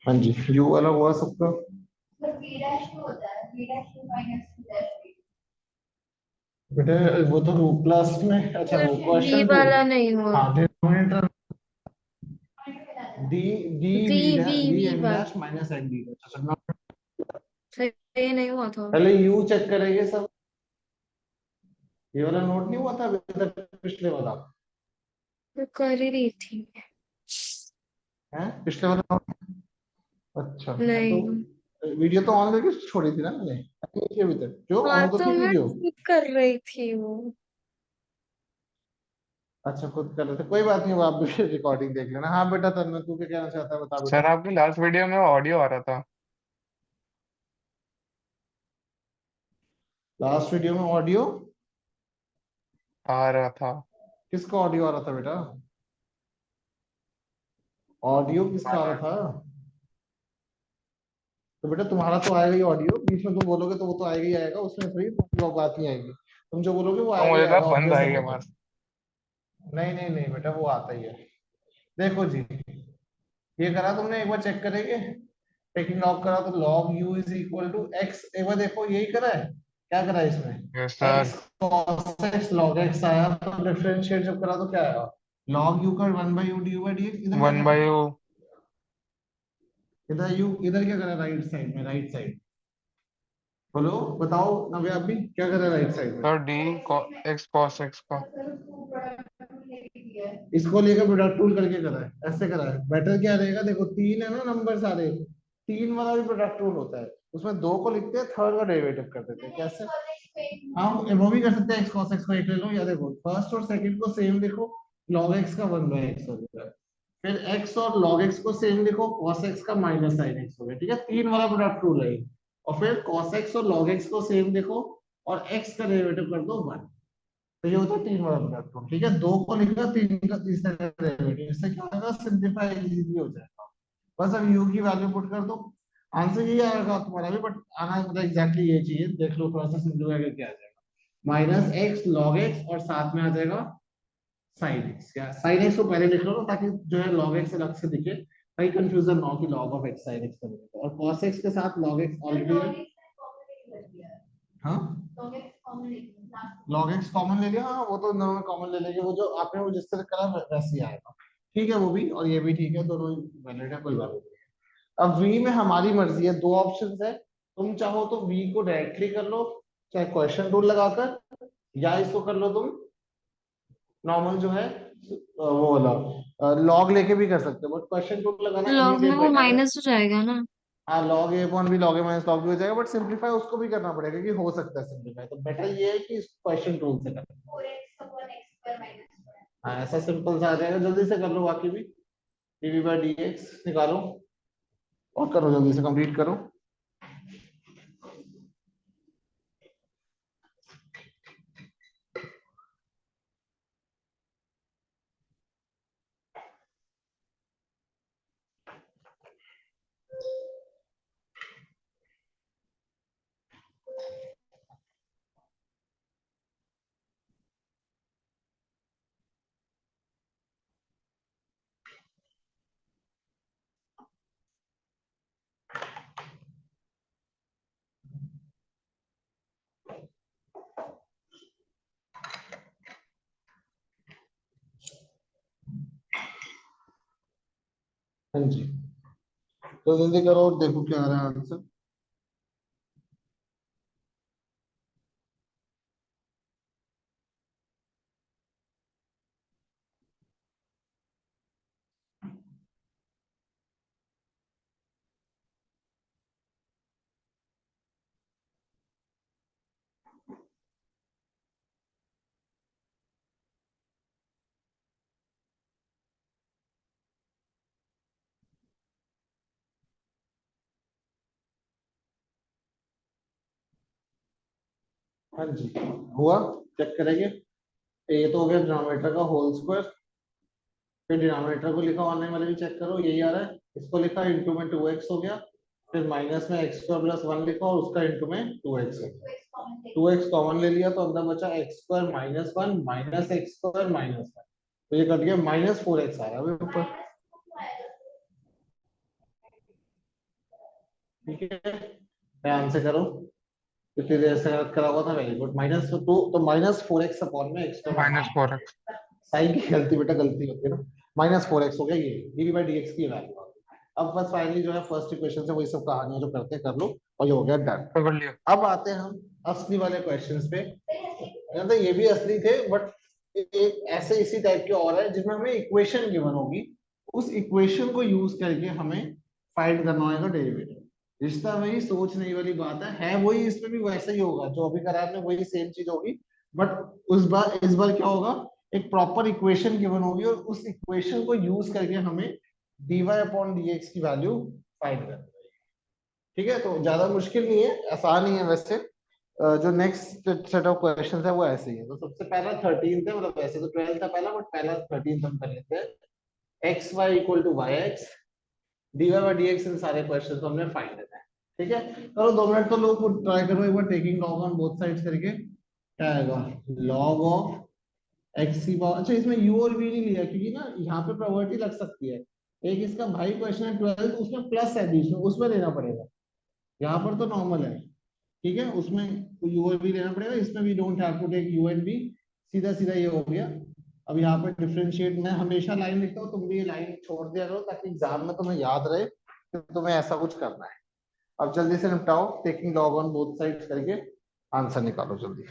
हाँ जी, यू वाला हुआ सबका। बेटा वो तो क्लास में, अच्छा वो वी क्वेश्चन टू। वाला नहीं हुआ। हाँ denominator D, D V V V V V N वाला डैश माइनस एन डी। अच्छा सही नहीं हुआ था। पहले यू चेक करेंगे सब। ये वाला नोट नहीं हुआ था अभी तक, पिछले वाला मैं कर ही रही थी। है, पिछले वाला नोट। अच्छा मैं तो नहीं। वीडियो तो ऑन करके छोड़ी थी ना मैंने, नहीं की अभी तक, जो हाँ ऑन तो तो थी मैं वीडियो। खुद कर रही थी वो। अच्छा खुद कर रहे थे, कोई बात नहीं, वो आप भी रिकॉर्डिंग देख लेना। हाँ बेटा तन्मय तू क्या कहना चाहता है, बता सर बेटा। आपकी लास्ट वीडियो में ऑडियो आ रहा था। लास्ट वीडियो में ऑडियो, आ रहा था। किसका ऑडियो आ रहा था बेटा? ऑडियो किसका आ रहा था? तो बेटा तुम्हारा तो आएगा ही ऑडियो, बीच में तुम बोलोगे तो वो तो आएगा ही आएगा, उसमें थोड़ी वो बात नहीं आएगी। तुम जो बोलोगे वो तो आएगा ही मुझे लगा आएगा, बंद ऑब्वियस है आएगा वो तो। बस। नहीं नहीं नहीं बेटा, वो आता ही है। देखो जी, ये करा तुमने, एक बार चेक करेंगे। टेकिंग लॉग करा तो log U is equal to X, एक बार देखो यही करा है, क्या करा है यस इसमें, sir. X cos x log x आया, तो डिफरेंशिएट जब करा तो क्या आया, लॉग यू का one by U D by D x. इधर क्या वन करा बाई है, यू। इधर यू, इधर क्या करा, राइट साइड में, राइट साइड। बोलो बताओ नव्या, आप भी क्या कर रहे हैं राइट साइड में? Sir D x cos x का। इसको लेकर प्रोडक्ट टूल करके करा है, ऐसे करा है, बेटर क्या रहेगा, देखो तीन है ना नंबर सारे, तीन वाला भी प्रोडक्ट टूल होता है, उसमें दो को लिखते हैं, थर्ड का डेरिवेटिव कर देते हैं, कैसे? हम वो भी कर सकते हैं, एक्स कॉस एक्स को एक ले लो, या देखो फर्स्ट और सेकंड को सेम लिखो, लॉग एक्स का वन बाई एक्स हो गया, फिर एक्स और लॉग एक्स को सेम लिखो, कॉस एक्स का माइनस साइन एक्स हो गया, ठीक है, तीन वाला प्रोडक्ट रूल है। और फिर कॉस एक्स और लॉग एक्स को सेम देखो, और एक्स का डेरिवेटिव कर दो वन। तो ये होता है तीन वाला प्रोडक्ट रूल, ठीक है, दो को लिखा, तीन का तीसरा डेरिवेटिव, इससे क्या होगा, सिंपलीफाई इजीली हो जाएगा। बस अब यू की वैल्यू पुट कर दो, आंसर यही आएगा तुम्हारा भी, बट आना मतलब एग्जैक्टली ये चाहिए, देख लो थोड़ा सा सिंपलीफाई करके आ जाएगा, माइनस एक्स लॉग एक्स और साथ में आ जाएगा साइन एक्स, या साइन एक्स को पहले लिख लो ना, ताकि जो है लॉग एक्स अलग से दिखे, कहीं कंफ्यूजन ना हो कि log of x sine x करोगे, और cos एक्स के साथ log एक्स ऑलरेडी है। हाँ log एक्स कॉमन ले लिया, हाँ वो तो दोनों में कॉमन ले लेंगे, वो जो आपने वो जिस तरह करा वैसे ही आएगा, ठीक है, वो भी और ये भी ठीक है, दोनों वैलिड है, कोई बात नहीं। अब v में हमारी मर्जी है, दो ऑप्शंस है, तुम चाहो तो v को डायरेक्टली कर लो, चाहे क्वेश्चन रूल लगाकर, या इसको कर लो तुम नॉर्मल जो है वो वाला लॉग लेके भी कर सकते हो, बट क्वेश्चन रूल लगाना एनी लॉग में टाइम वो बेटर है। माइनस हो जाएगा ना। हाँ लॉग ए अपॉन भी लॉग ए माइनस लॉग भी हो जाएगा, बट सिंपलीफाई उसको भी करना पड़ेगा, कि हो सकता है सिंपलीफाई, तो बेटर ये है कि क्वेश्चन रूल से करें। हाँ ऐसा सिंपल सा आ जाएगा, जल्दी से कर लो, बाकी भी डीवी बाई डी एक्स निकालो और करो, जल्दी से कंप्लीट करो। हाँ जी, तो जल्दी करो और देखो क्या आ रहा है आंसर। हाँ जी, हुआ, चेक करेंगे। ये तो हो गया डिनोमिनेटर का होल स्क्वायर, फिर डिनोमिनेटर को लिखा, ऑनलाइन वाले भी चेक करो, यही आ रहा है, इसको लिखा इंटू में टू एक्स हो गया, फिर माइनस में एक्स स्क्वायर प्लस वन लिखा, और उसका इंटू में टू एक्स हो गया, टू एक्स कॉमन ले लिया, तो अंदर बचा x square minus one minus x square minus one, तो ये कट गया, माइनस फोर एक्स आ रहा है अभी ऊपर। ठीक है, ध्यान से करो, कितनी देर से करा हुआ था, वेरी गुड। -2 तो -4x अपॉन में x तो -4x। साइन की गलती बेटा, गलती होती है ना। -4x हो गया, ये dv/dx की वैल्यू। अब बस फाइनली जो है फर्स्ट इक्वेशन से वही सब कहानियां जो करते हैं कर लो, और ये हो गया डन। पकड़ लिया। अब आते हैं हम असली वाले क्वेश्चंस पे। मतलब ये भी असली थे, बट एक ऐसे इसी टाइप के और है जिसमें हमें इक्वेशन गिवन होगी, उस इक्वेशन को यूज करके हमें फाइंड करना होगा डेरिवेटिव। रिश्ता वही, सोच नहीं वाली बात है वही, इसमें भी वैसा ही होगा जो अभी करा आपने, वही सेम चीज होगी। बट इस बार क्या होगा, एक प्रॉपर इक्वेशन गिवन होगी और उस इक्वेशन को यूज करके हमें dy/dx की वैल्यू फाइंड करनी है। ठीक है, तो ज्यादा मुश्किल नहीं है, आसान ही है वैसे। जो नेक्स्ट सेट ऑफ क्वेश्चन है वो ऐसे ही है। तो सबसे पहला 13 है, मतलब वैसे तो 12 था पहला, बट पहला 13 हम कर लेते हैं। X Y equal to Y X, dy by dx, इन सारे क्वेश्चन को हमने फाइंड करना है। ठीक है, करो 2 मिनट तो लोग ट्राई करो एक बार, taking log on both sides करके। क्या आएगा, लॉग ऑफ एक्स की पावर, अच्छा इसमें u और v नहीं लिया क्योंकि ना यहाँ पे प्रॉपर्टी लग सकती है। एक इसका भाई क्वेश्चन है 12, उसमें प्लस है बीच में, उसमें लेना पड़ेगा। यहाँ पर तो नॉर्मल है, ठीक है, उसमें यू और बी लेना पड़ेगा, इसमें भी don't have to take U and B, सीधा सीधा ये हो गया। अब यहाँ पर डिफरेंशिएट, मैं हमेशा लाइन लिखता हूँ, तुम भी ये लाइन छोड़ दिया करो ताकि एग्जाम में तुम्हें याद रहे कि तुम्हें ऐसा कुछ करना है। अब जल्दी से निपटाओ, taking log on both sides करके आंसर निकालो जल्दी।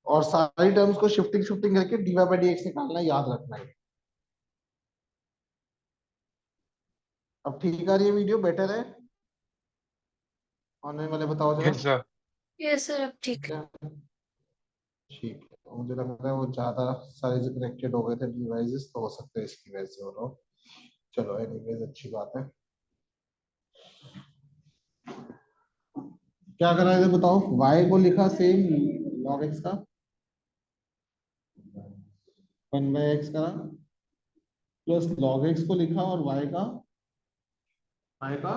और सारी टर्म्स को शिफ्टिंग शिफ्टिंग करके dy बाई dx निकालना है, याद रखना है। अब ठीक आ रही है वीडियो, बेटर है? ऑनलाइन वाले बताओ जरा। Yes sir. यस सर, अब ठीक। क्या? ठीक है, तो मुझे लग रहा है वो ज्यादा सारे जो कनेक्टेड हो गए थे डिवाइसेस, तो हो सकता है इसकी वजह से हो रहा हो। चलो एनीवेज अच्छी बात है। क्या करा है बताओ, y को लिखा सेम log x का, 1/x करा, प्लस log x को लिखा और y का y का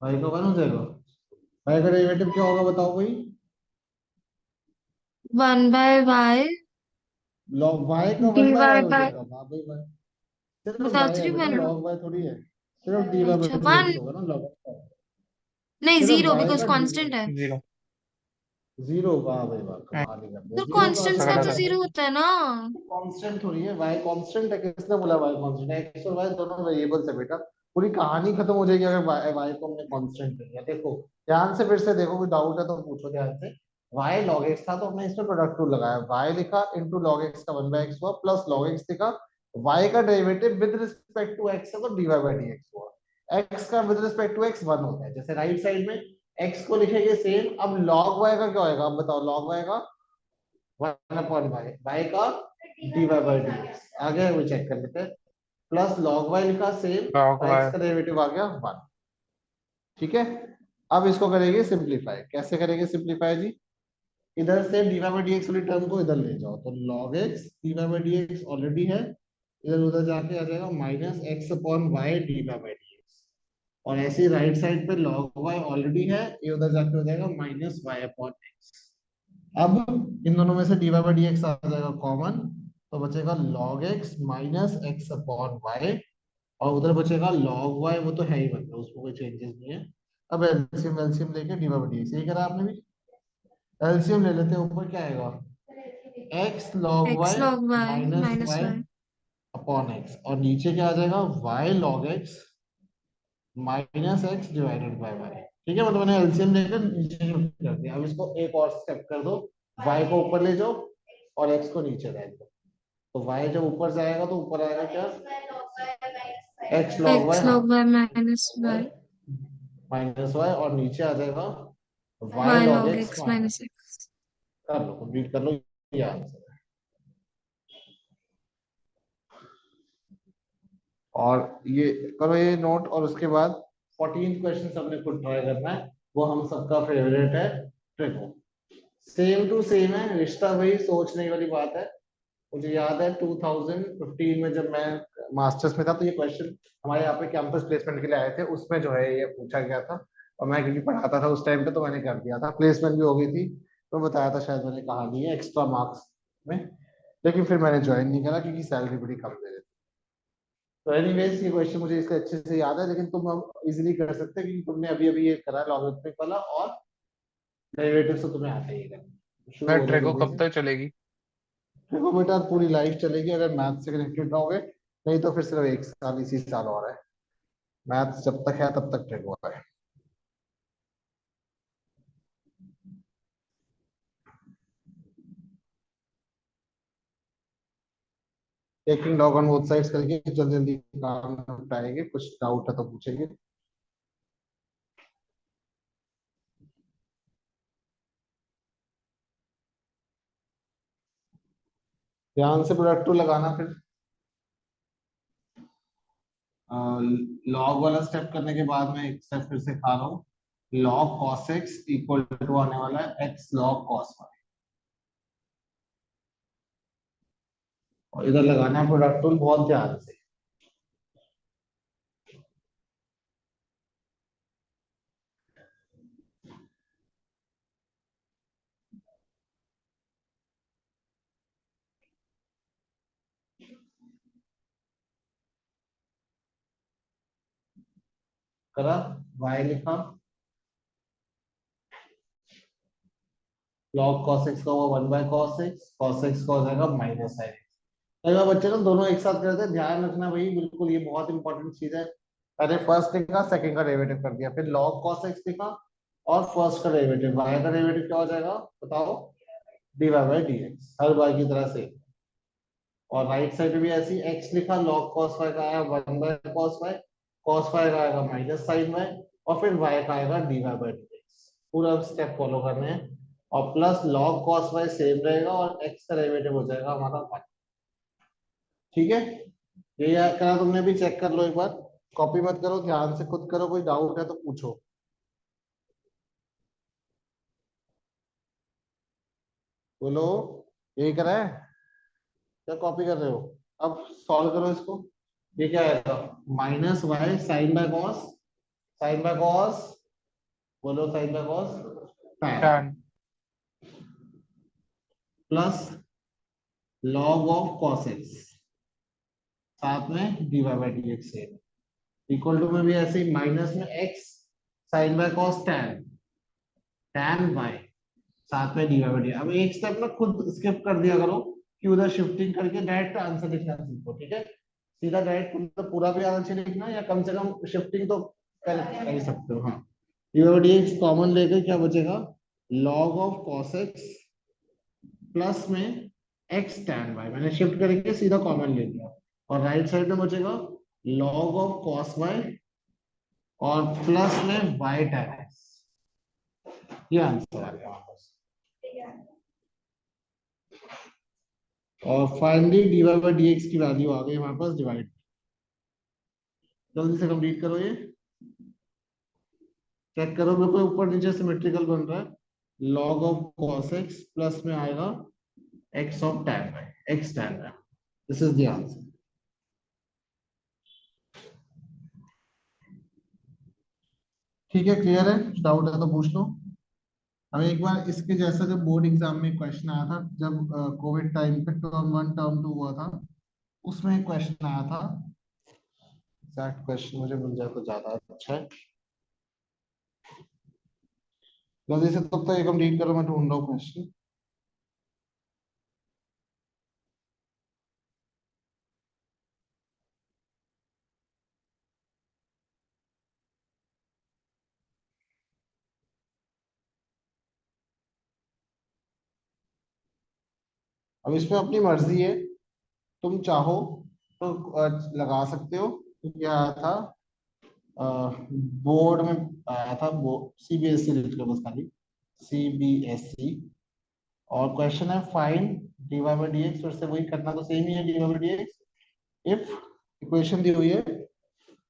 1 हो जाएगा। y का डेरिवेटिव क्या होगा बताओ भाई, 1/y log y का dy 1/y हो बाय, जाएगा। हाँ भाई भाई, सिर्फ बता y तो है रही बेटा, मैंने। log y थोड़ी है, सिर्फ dy बाई अच्छा, वन, dx होगा ना log x। नहीं सिर्फ जीरो, y बिकॉज का कांस्टेंट है। 0। जीरो, वाह भाई वाह, कमाल ही कर दिया, तो जीरो का कांस्टेंट्स का पकड़ा तो था। जीरो होता है ना। कांस्टेंट थोड़ी है, y कांस्टेंट है, किसने बोला y कांस्टेंट है? x और y दोनों वेरिएबल्स है बेटा। पूरी कहानी खत्म हो जाएगी अगर y को हमने कांस्टेंट कर लिया। देखो ध्यान से, फिर से देखो, कोई डाउट है तो पूछो ध्यान से। y log x था तो हमने इसमें प्रोडक्ट रूल लगाया, y लिखा इनटू log x का 1/x हुआ, प्लस log x लिखा, y का derivative with respect to x है तो dy बाई dx हुआ। x का विद रिस्पेक्ट टू x 1 होता है, जैसे राइट साइड में x को लिखेंगे सेम। अब log y का क्या होएगा, अब बताओ, log y का 1/y, y का dy बाई dx आ गया, वो चेक कर लेते हैं। प्लस log y लिखा सेम, लॉग और x वाई। का डेरिवेटिव आ गया 1। ठीक है, अब इसको करेंगे सिंप्लीफाई। कैसे करेंगे सिंप्लीफाई जी, इधर से dy बाई dx वाली टर्म को इधर ले जाओ, तो log x dy by dx already है, इधर उधर जाके आ जाएगा -x upon y dy by dx। और ऐसे ही राइट साइड पे log y ऑलरेडी है, ये उधर जाके हो जाएगा -y अपॉन x। अब इन दोनों में से dy बाई dx आ जाएगा कॉमन, तो बचेगा log x minus X upon Y, और उधर बचेगा log y, वो तो है ही, मतलब उसमें कोई चेंजेस नहीं है। अब एलसीएम एलसीएम लेके dy बाई dx यही करा आपने भी। एलसीएम ले लेते हैं, ऊपर क्या आएगा, x log y x log y minus minus y y। Upon x, और नीचे क्या आ जाएगा, y log x minus X divided by Y. ठीक है, मतलब मैंने एलसीएम लेकर नीचे शिफ्ट कर दिया। अब इसको एक और स्टेप कर दो, y को ऊपर ले जाओ और x को नीचे रख दो, तो y जब ऊपर जाएगा तो ऊपर आएगा क्या, x log y, x हाँ log y minus y, minus y, और नीचे आ जाएगा y y log log x x minus. Minus x। कर लो, कंप्लीट कर लो, ये आंसर है। और ये करो ये नोट, और उसके बाद 14 क्वेश्चन हमने खुद ट्राई करना है, वो हम सबका फेवरेट है, ट्रिको। सेम टू सेम है, रिश्ता वही, सोच नहीं वाली बात है। मुझे याद है 2015 में जब मैं मास्टर्स में था, तो ये क्वेश्चन हमारे यहाँ पे कैंपस प्लेसमेंट के लिए आए थे, उसमें जो है ये पूछा गया था। और मैं क्योंकि पढ़ाता था उस टाइम पे तो मैंने कर दिया था, प्लेसमेंट भी हो गई थी, तो बताया था शायद मैंने, कहा नहीं है एक्स्ट्रा मार्क्स में। लेकिन फिर मैंने ज्वाइन नहीं करा क्योंकि सैलरी बड़ी कम दे रहे थे। तो एनीवेज ये क्वेश्चन मुझे इसलिए अच्छे से याद है, लेकिन तुम अब इजीली कर सकते हो क्योंकि तुमने अभी अभी ये करा लॉगरिथमिक वाला, और डेरिवेटिव से तुम्हें आता ही है करना। शुरू सर हो जाओ ट्रेको जल्दी कब से। तक चलेगी? देखो बेटा पूरी लाइफ चलेगी अगर मैथ से कनेक्टेड रहोगे, नहीं तो फिर सिर्फ 1 साल, इसी साल और है। मैथ जब तक है तब तक ट्रेको है। Taking log on both sides करके जल्दी जल्दी काम निपटाएंगे, कुछ डाउट है तो पूछेंगे। ध्यान से प्रोडक्ट टू लगाना। फिर लॉग वाला स्टेप करने के बाद मैं एक स्टेप फिर से खा रहा हूँ। Log cos X equal to आने वाला है एक्स लॉग कॉस वाई, और इधर लगाना है प्रोडक्ट टूल बहुत ध्यान से। करा, वाई लिखा, लॉग कॉस एक्स का हुआ 1/cos x, cos x का हो जाएगा माइनस साइन एक्स। कई बार बच्चे ना दोनों एक साथ करते हैं, ध्यान रखना भाई बिल्कुल, ये बहुत इंपॉर्टेंट चीज है। अरे फर्स्ट लिखा, सेकंड का डेरिवेटिव कर दिया, फिर लॉग कॉस एक्स लिखा, और फर्स्ट का डेरिवेटिव, वाई का डेरिवेटिव क्या हो जाएगा बताओ, d Y by D x, हर बार की तरह से। और राइट साइड में भी ऐसी एक्स लिखा, लॉग कॉस वाई का आया 1/cos y, कॉस वाई का आएगा माइनस साइन वाई, और फिर वाई का आएगा D Y by D X. पूरा स्टेप फॉलो करने हैं। और plus log cos Y same रहेगा, और एक्स का डेरिवेटिव हो जाएगा हमारा 1। ठीक है, ये याद करा तुमने भी, चेक कर लो एक बार। कॉपी मत करो, ध्यान से खुद करो, कोई डाउट है तो पूछो। बोलो, यही करा है, क्या कॉपी कर रहे हो? अब सॉल्व करो इसको। ये क्या आएगा, minus y sine by cos, sine by cos, बोलो sine by cos tan, tan। Plus log of cos x, साथ में d Y by D x है, इक्वल टू में भी ऐसे ही माइनस में x sine by cos tan, tan y, साथ में डी वाई बाई डी। अब एक स्टेप ना खुद स्किप कर दिया करो कि उधर शिफ्टिंग करके डायरेक्ट आंसर लिखना सीखो, ठीक है? सीधा डायरेक्ट मतलब पूरा भी आंसर लिखना, या कम से कम शिफ्टिंग तो कर ही सकते हो। हाँ, D Y by D X common लेकर क्या बचेगा, log of cos x plus में एक्स tan वाई, मैंने शिफ्ट करके सीधा कॉमन ले लिया, और राइट साइड में बचेगा लॉग ऑफ कॉस वाई और प्लस में वाई tan एक्स। ये आंसर आ गया वापस। और finally D Y by D X की वैल्यू आ गई हमारे पास डिवाइड। जल्दी से कंप्लीट करो ये, चेक करो, बिल्कुल ऊपर नीचे सिमेट्रिकल बन रहा है। Log of cos x plus में आएगा x of tan y, x tan y. This is the answer. ठीक है, क्लियर है? डाउट है तो पूछ लो। अब एक बार इसके जैसा जब बोर्ड एग्जाम में क्वेश्चन आया था, जब कोविड टाइम पे टर्म 1 टर्म 2 हुआ था, उसमें एक क्वेश्चन आया था। एग्जैक्ट क्वेश्चन मुझे मिल जाए तो ज्यादा अच्छा है। जल्दी से तब तक ये कंप्लीट करो, मैं ढूंढ रहा हूँ क्वेश्चन। अब इसमें अपनी मर्जी है, तुम चाहो तो लगा सकते हो। क्या आया था, बोर्ड में आया था, सीबीएसई लिख लो बस खाली, सीबीएसई। और क्वेश्चन है find d Y by D x, फिर से वही करना तो सेम ही है, d Y by D x if equation दी हुई है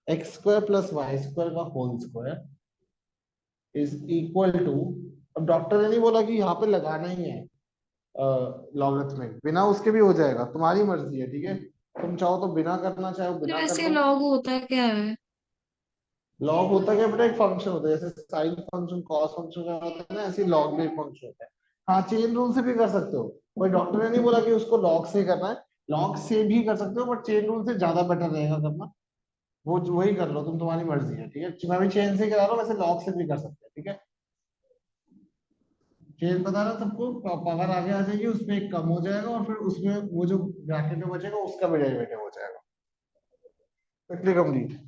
x square plus Y square का whole square is equal to. अब डॉक्टर ने नहीं बोला कि यहाँ पे लगाना ही है लॉगरिथमिक, बिना उसके भी हो जाएगा, तुम्हारी मर्जी है, ठीक है? तुम चाहो तो बिना करना, चाहो बिना कर वैसे लो। लॉग होता क्या है? लॉग होता क्या बेटा, एक फंक्शन होता है, जैसे साइन फंक्शन कॉस फंक्शन का होता है ना, ऐसे लॉग भी एक फंक्शन होता है। हाँ चेन रूल से भी कर सकते हो, कोई डॉक्टर ने नहीं बोला कि उसको लॉग से करना है, लॉग से भी कर सकते हो, बट चेन रूल से ज्यादा बेटर रहेगा करना। वो वही कर लो तुम, तुम्हारी मर्जी है, ठीक है। मैं भी चेन से ही करा रहा हूँ, वैसे लॉग से भी कर सकते हैं, ठीक है। चेन पता ना सबको, पावर आगे आ जाएगी, उसमें एक कम हो जाएगा और फिर उसमें वो जो ब्रैकेट में बचेगा उसका भी डेरिवेटिव हो जाएगा। Quickly complete.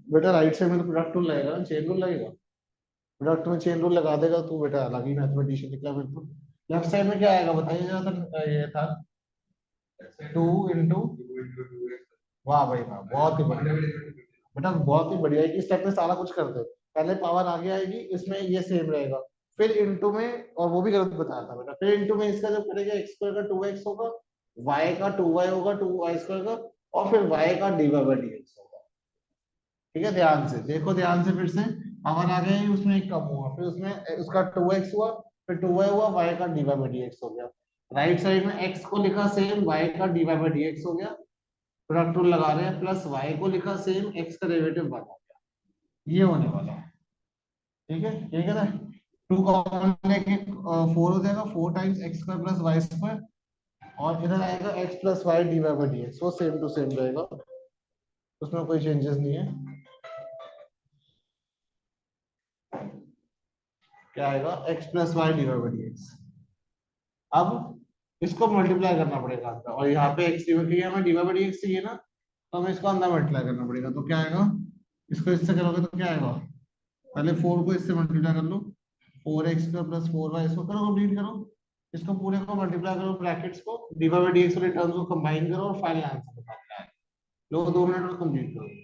बेटा राइट साइड में तो प्रोडक्ट रूल लगेगा ना, चेन रूल लगेगा। प्रोडक्ट में चेन रूल लगा देगा तू बेटा, अलग ही मैथमेटिशियन निकला फिर तो। लेफ्ट साइड में क्या आएगा बताइए जरा ये था 2 इंटू, वाह भाई वाह, बहुत ही बढ़िया बेटा, बहुत ही बढ़िया है कि स्टेप में सारा कुछ करते हैं। पहले पावर आगे आएगी, इसमें ये सेम रहेगा, फिर इंटू में, और वो भी गलत बताया था बेटा, फिर इंटू में इसका जब करेगा एक्स स्क्वायर का 2x होगा, y का 2y होगा 2y स्क्वायर का, और फिर y का dy बाई dx होगा। ठीक है, ध्यान से देखो, ध्यान से फिर से, पावर आ गई उसमें एक कम हुआ, फिर उसमें उसका 2x हुआ, फिर 2y हुआ, y का dy बाई dx हो गया। राइट साइड में x को लिखा सेम, y का dy बाई dx हो गया, प्रोडक्ट रूल लगा रहे हैं, प्लस y को लिखा सेम, x का डेरिवेटिव बना गया। ये होने वाला है, ठीक है, ठीक है ना। 2 कॉमन लेके 4 हो जाएगा, 4 times X square plus Y square, और इधर आएगा x plus Y D Y by D X, वो सेम टू सेम रहेगा, उसमें कोई चेंजेस नहीं है। क्या आएगा, x plus Y D Y by D X. अब इसको मल्टीप्लाई करना पड़ेगा अंदर, और यहाँ पे x की हमें d Y by D x चाहिए ना, तो हमें इसको अंदर मल्टीप्लाई करना पड़ेगा, तो क्या आएगा, इसको इससे करोगे तो क्या आएगा, पहले 4 को इससे मल्टीप्लाई कर लो, 4x का प्लस 4y, इसको करो कंप्लीट करो, इसको पूरे को मल्टीप्लाई करो, ब्रैकेट्स को डिवाइड बाय dx वाले टर्म्स को कंबाइन करो, और फाइनल आंसर बताओ क्या है। लो 2 मिनट में कंप्लीट करो।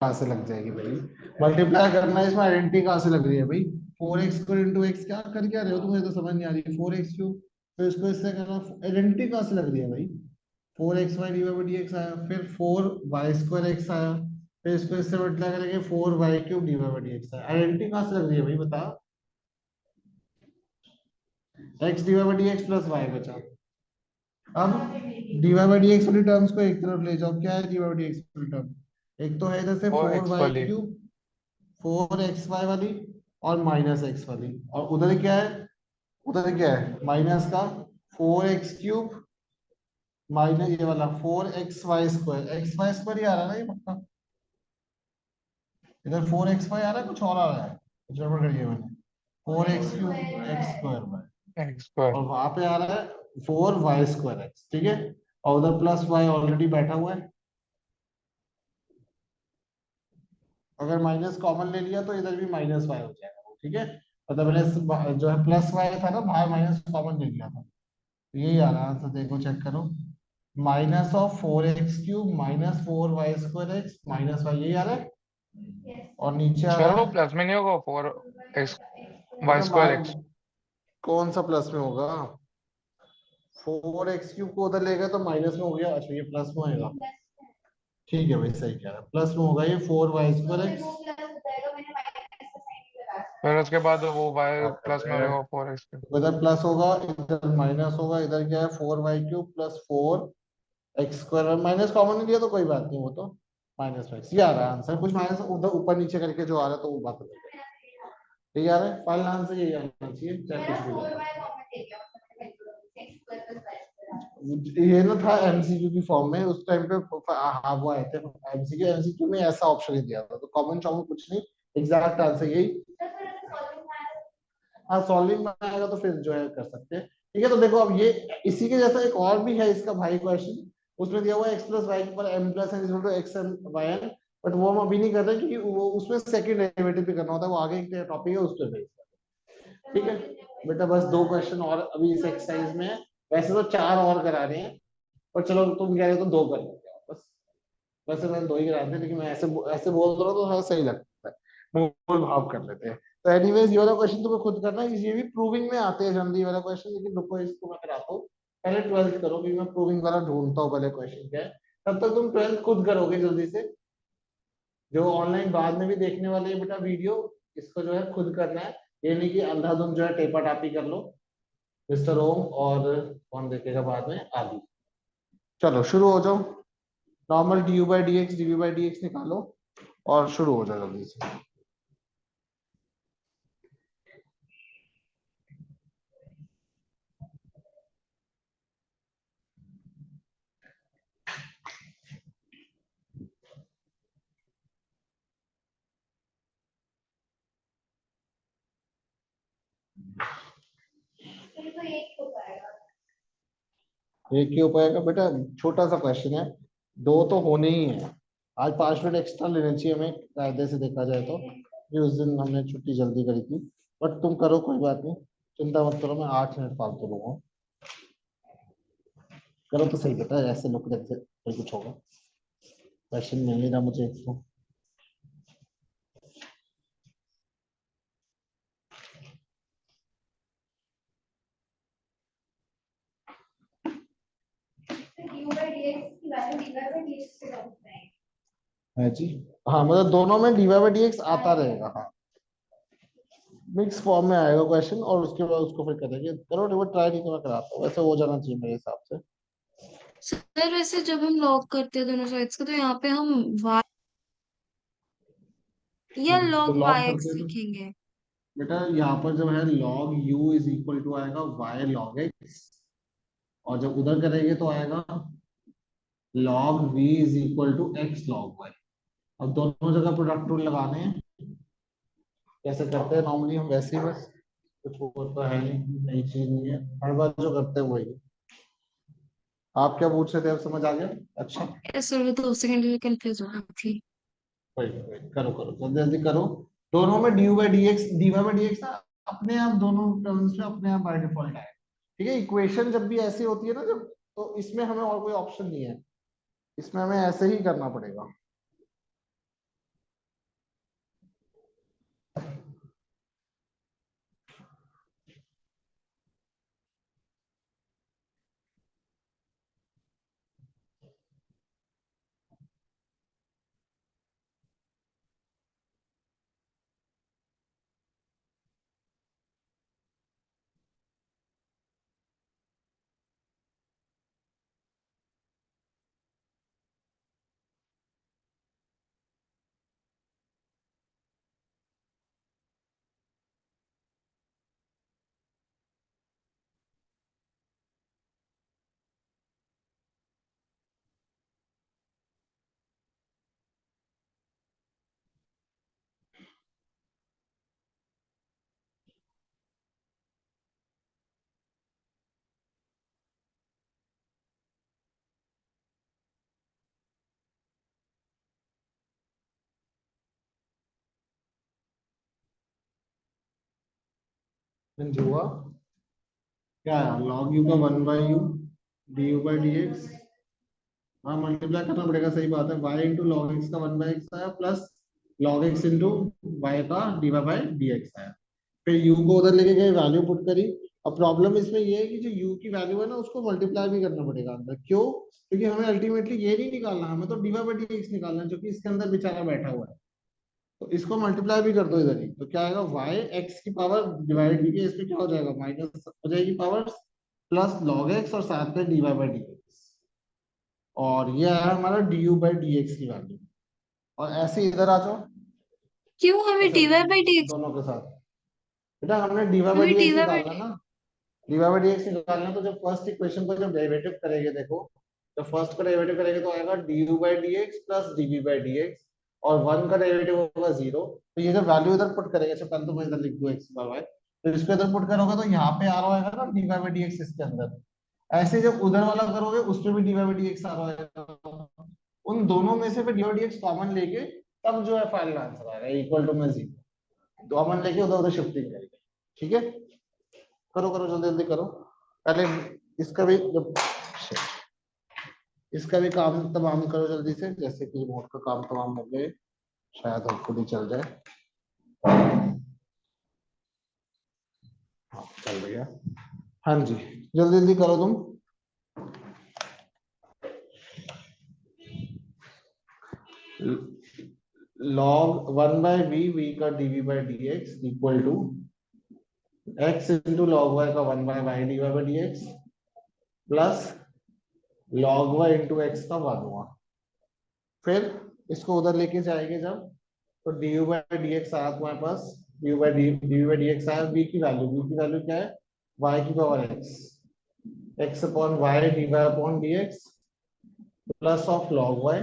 कहाँ से लग जाएगी भाई, मल्टीप्लाई करना है, इसमें आइडेंटिटी कहाँ से लग रही है भाई। 4x स्क्वायर इंटू एक्स, क्या कर क्या रहे हो तुम, मुझे तो समझ नहीं आ रही। 4x क्यूब, फिर इसको इससे करना, आइडेंटिटी कहाँ से लग रही है भाई। 4xy D by D x आया, फिर 4y स्क्वायर एक्स आया, फिर इसको इससे मल्टीप्लाई करेंगे 4y cube D by D x आया, आइडेंटिटी कहाँ से लग रही है भाई बता। x D by D x plus y बचा। अब डी बाई डी एक्स वाली टर्म्स को एक तरफ ले जाओ, क्या है डी बाई डी एक्स वाली टर्म, एक तो है इधर से और फोर एक्स वाई वाली क्यूब, 4xy वाली, और माइनस एक्स वाली, और उधर क्या है, उधर क्या है माइनस का 4x क्यूब, माइनस ये वाला 4xy square, x y square ही आ रहा है ना ये पक्का, इधर 4xy आ रहा है, कुछ और आ रहा है, कुछ गड़बड़ करिए मैंने, 4x cube x square, x square. और वहां पे आ रहा है 4y स्क्वायर एक्स, ठीक है, और उधर प्लस वाई ऑलरेडी बैठा हुआ है, अगर माइनस कॉमन ले लिया तो इधर भी माइनस वाई हो जाएगा वो, ठीक है, मतलब मैंने जो है प्लस वाई था ना, बाहर माइनस कॉमन ले लिया था, तो यही आ रहा है आंसर, देखो चेक करो। Minus of 4x³ minus 4y² x minus y, यही आ रहा है और नीचे आ सर रहा वो है प्लस में नहीं होगा, 4x वाई बेटा स्क्वायर एक्स। कौन सा प्लस में होगा? 4x³ को उधर लेगा तो माइनस में हो गया, अच्छा ये प्लस में होएगा। ठीक है भाई, सही कह रहा है, प्लस में होगा ये 4y² x। फिर उसके बाद वो y प्लस में हो अबे, जाएगा 4x क्यूब। इधर प्लस होगा इधर माइनस होगा, इधर क्या है 4y³ plus 4x² minus common नहीं लिया तो कोई बात नहीं, वो तो माइनस एक्स ये आ रहा है आंसर, कुछ माइनस उधर ऊपर नीचे करके जो आ रहा है तो वो बात अलग है। ठीक आ रहा है, फाइनल आंसर यही आना चाहिए चाहे कुछ भी हो। ये ना था एमसीक्यू की फॉर्म में उस टाइम पे, हाँ वो आए थे एमसीक्यू में ऐसा ऑप्शन ही दिया था, तो कॉमन चॉमन कुछ नहीं, एग्जैक्ट आंसर यही। हाँ सॉल्विंग में आएगा तो फिर जो है कर सकते हैं। ठीक है, तो देखो अब ये इसी के जैसा एक और भी है इसका भाई क्वेश्चन, उसमें दिया हुआ है x प्लस वाई के ऊपर m plus n equal to x n y n, but वो हम अभी नहीं कर रहे क्योंकि वो उसमें सेकंड डेरिवेटिव भी करना होता है, वो आगे एक टॉपिक है उस पर बेस्ड है। ठीक है बेटा, बस 2 क्वेश्चन और अभी इस एक्सरसाइज में है, वैसे तो 4 और करा रहे हैं, पर चलो तुम कह रहे हो तो 2 कर लेते हैं बस। वैसे मैंने 2 ही कराए थे लेकिन मैं ऐसे ऐसे बोल रहा हूँ तो थोड़ा सही लगता है, मूल भाव कर लेते हैं। तो एनीवेज ये वाला क्वेश्चन तुम्हें खुद करना है, ये भी प्रूविंग में आते हैं जनरली वाला क्वेश्चन, लेकिन रुको इसको मैं कराता हूँ। पहले 12th करो, क्योंकि मैं प्रूविंग वाला ढूंढता हूँ पहले क्वेश्चन क्या है, तब तक तुम 12th खुद करोगे जल्दी से। जो ऑनलाइन बाद में भी देखने वाले हैं बेटा वीडियो, इसको जो है खुद करना है, ये नहीं कि अंधाधुंध जो है टेपा टापी कर लो। मिस्टर ओम और कौन देखेगा बाद में, आदि। चलो शुरू हो जाओ, नॉर्मल du/dx dv/dx निकालो और शुरू हो जाओ जल्दी से। एक ही हो पाएगा बेटा, छोटा सा क्वेश्चन है, 2 तो होने ही है। आज 5 मिनट एक्स्ट्रा लेने चाहिए हमें कायदे से देखा जाए तो, कि उस दिन हमने छुट्टी जल्दी करी थी, बट तुम करो कोई बात नहीं, चिंता मत करो, मैं 8 मिनट फालतू लूंगा। करो तो सही बेटा, ऐसे लोग जैसे कोई कुछ होगा, क्वेश्चन मिल नहीं रहा मुझे एक तो। है जी, हाँ मतलब दोनों में dy/dx आता रहेगा, हाँ मिक्स फॉर्म में आएगा क्वेश्चन, और उसके बाद उसको फिर करेंगे, करो एक बार ट्राई, नहीं तो मैं कराता हूँ, वैसे हो जाना चाहिए मेरे हिसाब से। सर वैसे जब हम लॉग करते हैं दोनों साइड्स का तो यहाँ पे हम y या तो log लॉग yx करते हैं तो लिखेंगे? बेटा यहाँ पर जो है log u is equal to आएगा y log x, और जब उधर करेंगे तो आएगा log v is equal to x log y। अब दोनों जगह प्रोडक्ट रूल लगाने हैं, कैसे करते हैं नॉर्मली हम वैसे ही, बस कुछ वो तो है नहीं, नई चीज नहीं है, हर बार जो करते हैं वही। आप क्या पूछ रहे थे, अब समझ आ गया? अच्छा यस सर, वो 2 सेकंड के लिए कंफ्यूज हो रही थी। वही वही, करो करो जल्दी जल्दी करो। दोनों में dy/dx ना अपने आप दोनों टर्म्स में अपने आप बाय डिफॉल्ट आए। ठीक है, इक्वेशन जब भी ऐसी होती है ना जब, तो इसमें हमें और कोई ऑप्शन नहीं है, इसमें हमें ऐसे ही करना पड़ेगा। Then जो हुआ क्या, log u का 1/u du/dx हाँ मल्टीप्लाई करना पड़ेगा, सही बात है। y इंटू लॉग एक्स का 1/x आया plus log x into y का dy बाई dx आया। फिर u को उधर लेके गए, वैल्यू पुट करी। अब प्रॉब्लम इसमें ये है कि जो u की वैल्यू है ना उसको मल्टीप्लाई भी करना पड़ेगा अंदर। क्यों? क्योंकि हमें अल्टीमेटली ये नहीं निकालना, हमें तो dy बाई dx निकालना है जो कि इसके अंदर बेचारा बैठा हुआ है। तो इसको मल्टीप्लाई भी कर दो इधर ही, तो क्या आएगा y x की पावर डिवाइड की इसमें क्या हो जाएगा, माइनस हो जाएगी पावर प्लस लॉग एक्स और साथ में dy बाई dx। और ये आया हमारा du बाई dx की वैल्यू। और ऐसे इधर आ जाओ, क्यों हमें अच्छा डीवाई बाई डीएक्स? दोनों के साथ। बेटा हमने dy बाई हमें dx डीवाई बाई निकालना ना, dy बाई dx निकालना है, तो जब फर्स्ट इक्वेशन को जब डेरिवेटिव करेंगे, देखो जब फर्स्ट का डेरिवेटिव करेंगे तो आएगा du by dx plus dv by dx, और वन का डेरिवेटिव होगा 0। तो ये जब वैल्यू इधर पुट करेंगे, अच्छा पहले तो मैं इधर लिख दूं x बार y, तो इसको इधर पुट करोगे तो यहाँ पे आ रहा होगा ना dy बाई dx इसके अंदर। ऐसे जब उधर वाला करोगे उस पे भी dy बाई dx आ रहा है, उन दोनों में से फिर dy बाई dx कॉमन लेके तब जो है फाइनल आंसर आएगा इक्वल टू में 0। कॉमन लेके उधर उधर शिफ्टिंग करेंगे। ठीक है, करो करो जल्दी जल्दी करो। पहले इसका भी जब इसका भी काम तमाम करो जल्दी से, जैसे कि रिमोट का काम तमाम हो गए, शायद अब खुद ही चल जाए। हाँ चल गया। हाँ जी, जल्दी जल्दी करो तुम। लॉग 1/v का dv by dx equal to x into log y का 1/y dy by dx plus log y into x का 1 हुआ। फिर इसको उधर लेके जाएंगे जब, तो du बाई dx आया तुम्हारे पास, du बाई dx आया। v की वैल्यू क्या है, y की power x upon y dy upon dx plus of log y।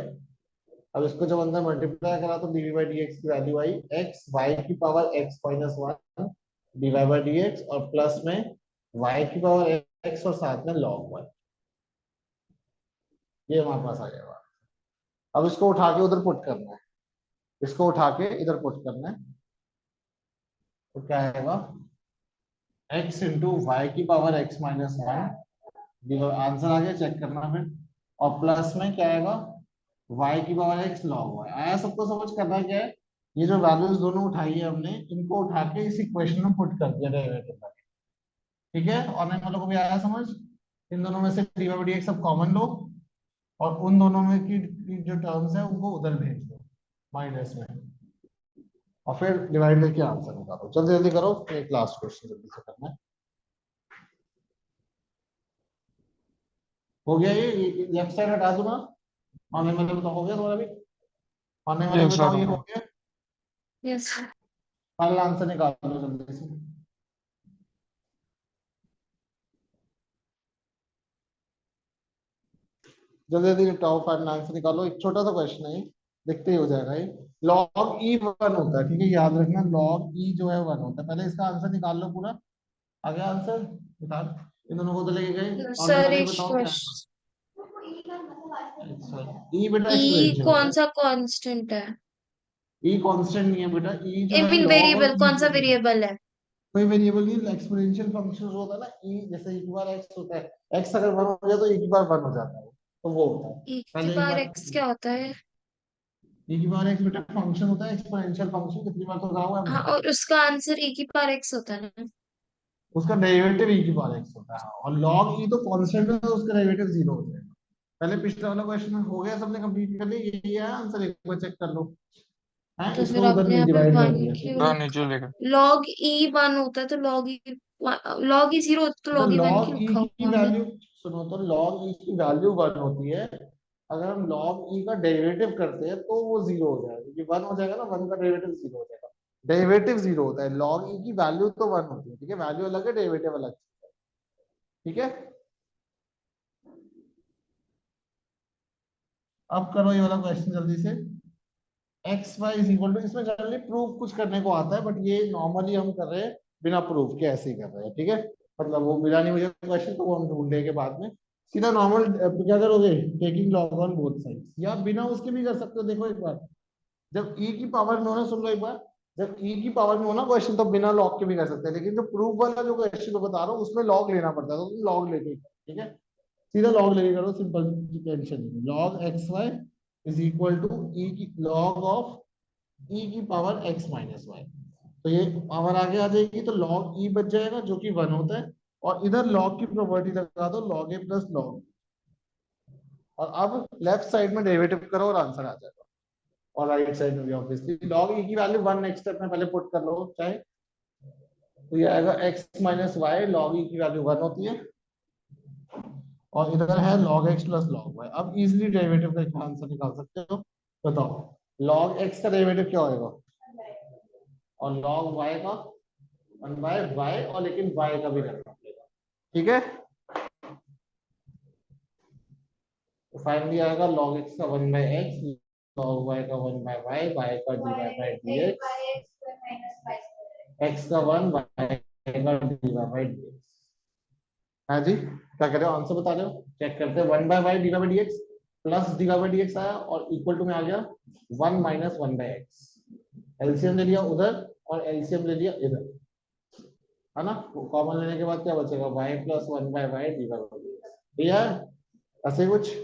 अब इसको जब अंदर मल्टीप्लाई करा तो dv बाई dx की वैल्यू आई x y की power x minus 1 dy by dx और प्लस में y की पावर x और साथ में log y। ये हमारे पास आ जाएगा। अब इसको उठा के उधर पुट करना है, इसको उठा के इधर पुट करना है, तो क्या आएगा x इंटू वाई की पावर x माइनस 1, आंसर आ गया, चेक करना फिर। और प्लस में क्या आएगा y की पावर x log y आया। सबको समझ करना क्या है, ये जो वैल्यूज दोनों उठाई है हमने, इनको उठा के इस इक्वेशन में पुट कर दिया डेरिवेटिव में। ठीक है, ऑनलाइन वालों को भी आया समझ। इन दोनों में से dy बाई dx सब कॉमन लो, और उन दोनों में की जो टर्म्स है उनको उधर भेज दो माइनस में, और फिर डिवाइड करके आंसर निकालो। जल्दी जल्दी करो, फिर एक लास्ट क्वेश्चन जल्दी से करना है। हो गया ये लेफ्ट साइड हटा दूंगा। ऑनलाइन वाले बताओ हो गया तुम्हारा भी, ऑनलाइन वाले यस सर बताओ ये हो हो गया। गया। यस। फाइनल आंसर निकालो जल्दी से। जल्दी जल्दी निपटाओ, फाइनल आंसर निकालो। एक छोटा सा क्वेश्चन है, देखते ही हो जाएगा ये। लॉग ई 1 होता है, ठीक है, याद रखना लॉग ई जो है 1 होता है। पहले इसका आंसर निकाल लो पूरा। आ गया आंसर, बता। इन दोनों को तो लेके गए, ऑनलाइन सर वाले एक बताओ क्या है। क्वेश्चन, अच्छा, ई बेटा ई एक्सपोनेंशियल होता कौन है। सा कांस्टेंट है? ई कांस्टेंट नहीं है बेटा, ई जो आई है मीन लॉग और वेरिएबल, ई कौन सा जो है वेरिएबल है? कोई वेरिएबल नहीं। एक्सपोनेंशियल फंक्शन होता है ना, ई जैसे एक बार एक्स होता है, एक्स अगर 1 हो जाए तो एक बार 1 हो जाता है, तो वो होता है। ई की पहले एक बार बार एक्स क्या होता है? ई की बार एक्स बेटा फंक्शन होता है, एक्सपोनेंशियल फंक्शन, कितनी बार तो कहा हुआ है हाँ, हमने। और उसका आंसर ई की बार एक्स होता है ना? उसका डेरिवेटिव ई की बार एक्स होता है, और लॉग ई तो कांस्टेंट है तो उसका डेरिवेटिव 0 हो जाएगा। पहले पिछला वाला क्वेश्चन हो गया, सबने कंप्लीट कर लिया, यही है आंसर, एक बार चेक कर लो। है तो इसको फिर उधर आपने नहीं यहाँ पे डिवाइड कर वन दिया, ठीक है। क्यों? सर नीचे लिखा। लॉग ई वन होता है तो लॉग ई जीरो होता है तो तो लॉग ई वन लॉग क्यों ई लिखा की हुआ हमने? वैल्यू, सुनो, तो लॉग ई की वैल्यू 1 होती है। अगर हम लॉग ई का डेरिवेटिव करते हैं तो वो 0 हो जाएगा, क्योंकि 1 हो जाएगा ना, 1 का डेरिवेटिव 0 हो जाएगा। डेरिवेटिव 0 होता है, लॉग ई की वैल्यू तो 1 होती है, ठीक है, वैल्यू अलग है, डेरिवेटिव अलग। ठीक है, अब करो ये वाला क्वेश्चन जल्दी से। X y is equal to, इसमें जनरली प्रूफ कुछ करने को आता है, बट ये नॉर्मली हम कर रहे हैं बिना प्रूफ के, ऐसे ही कर रहे हैं। ठीक है, मतलब वो मिला नहीं मुझे क्वेश्चन, तो वो हम ढूंढ लेंगे बाद में। सीधा नॉर्मल क्या करोगे, taking log on both sides, या बिना उसके भी कर सकते हो। देखो एक बार, जब ई की पावर में हो ना, सुन लो एक बार, जब ई की पावर में हो ना क्वेश्चन, तो बिना लॉग के भी कर सकते हैं, लेकिन जो प्रूफ वाला जो क्वेश्चन को बता रहा हूँ उसमें लॉग लेना पड़ता है, तो तुम लॉग लेके, ठीक है। सीधा लॉग लेके करो, सिंपल, टेंशन नहीं। Log x y is equal to e की लॉग ऑफ ई की पावर एक्स माइनस वाई। तो ये पावर आगे आ जाएगी तो लॉग ई बच जाएगा जो कि 1 होता है, और इधर लॉग की प्रॉपर्टी लगा दो, लॉग ए प्लस लॉग, और अब लेफ्ट साइड में डेरिवेटिव करो और आंसर आ जाएगा। और राइट साइड में भी ऑब्वियसली लॉग ई की वैल्यू 1 नेक्स्ट स्टेप में पहले पुट कर लो चाहे, तो ये आएगा x माइनस वाई, लॉग ई की वैल्यू 1 होती है, और इधर है log x plus log y। अब इजीली डेरिवेटिव का आंसर निकाल सकते हो। बताओ log x का डेरिवेटिव क्या होएगा, और log y का 1 बाय y, और लेकिन y का भी करना पड़ेगा, ठीक है। तो फाइनली आएगा log x का 1 बाय x, log y का 1 बाय y, y का dy बाय dx, x का 1 y का dy बाय dx। हाँ जी, क्या कह रहे हो, आंसर बता रहे हो, चेक करते हैं। 1 by y d by D x plus d by D x आया, और इक्वल टू में आ गया 1 माइनस 1 बाय एक्स। एलसीएम ले लिया उधर और एलसीएम ले लिया इधर, है ना। कॉमन लेने के बाद क्या बचेगा, y plus 1 by y d by D x, ठीक है ऐसे कुछ।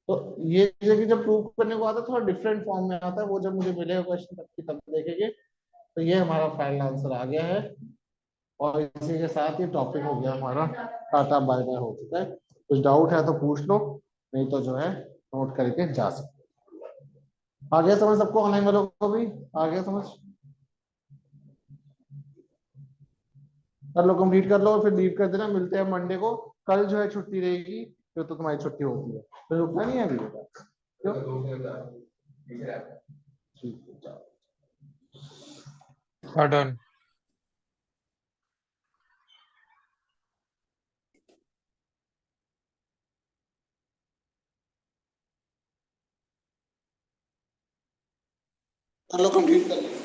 तो ये कि जब प्रूव करने को आता है थोड़ा डिफरेंट फॉर्म में आता है, वो जब मुझे मिलेगा क्वेश्चन तब देखेंगे। तो ये हमारा फाइनल आंसर आ गया है, और इसी के साथ ये टॉपिक हो गया हमारा, टाटा बाय बाय हो चुका है। कुछ डाउट है तो पूछ लो, नहीं तो जो है नोट करके जा सकते। आ गया समझ सबको, ऑनलाइन वालों को भी आ गया समझ, कर लो, कंप्लीट कर लो और फिर लीव कर देना। मिलते हैं मंडे को, कल जो है छुट्टी रहेगी, फिर तो तुम्हारी छुट्टी होती है, फिर रुकना नहीं है अभी बेटा, क्यों? ठीक है, चलो। डन। कर लो, कंप्लीट कर लो।